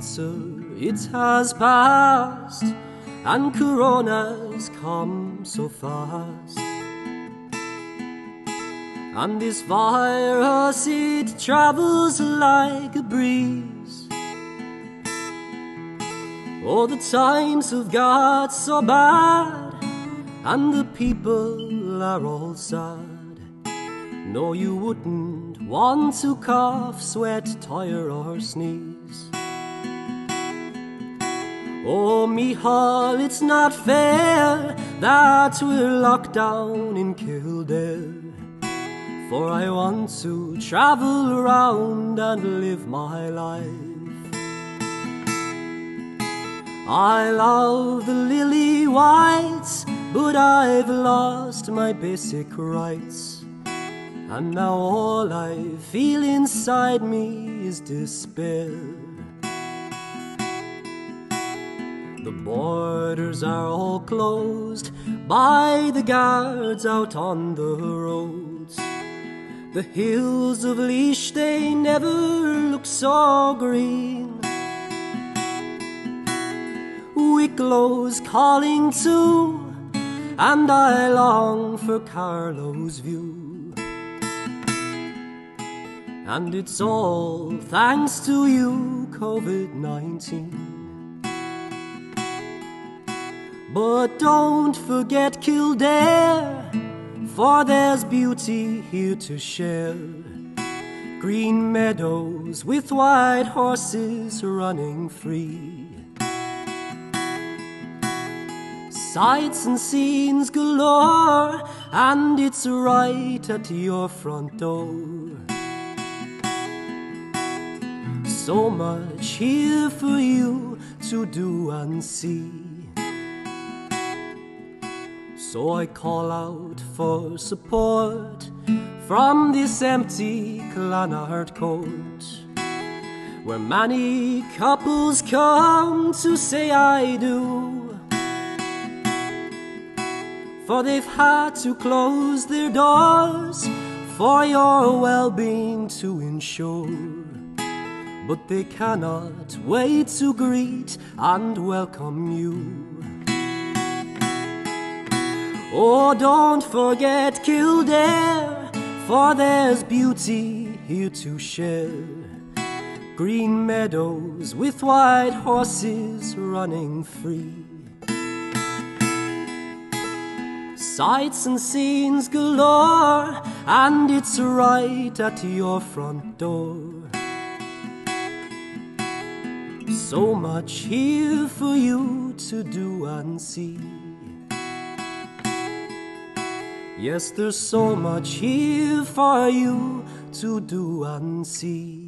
winter, it has passed, and Corona's come so fast. And this virus, it travels like a breeze. Oh, the times have got so bad, and the people are all sad. No, you wouldn't want to cough, sweat, tire or sneeze. Oh, Michal, it's not fair that we're locked down in Kildare, for I want to travel around and live my life. I love the lily whites, but I've lost my basic rights. And now all I feel inside me is despair. The borders are all closed by the guards out on the roads. The hills of Laois, they never look so green. Wicklow's calling too, and I long for Carlow's view. And it's all thanks to you, COVID-19. But don't forget Kildare, for there's beauty here to share. Green meadows with white horses running free. Sights and scenes galore, and it's right at your front door. So much here for you to do and see. So I call out for support from this empty Clanard Court, where many couples come to say I do, for they've had to close their doors for your well-being to ensure. But they cannot wait to greet and welcome you. Oh, don't forget Kildare, for there's beauty here to share. Green meadows with white horses running free. Sights and scenes galore, and it's right at your front door. So much here for you to do and see. Yes, there's so much here for you to do and see.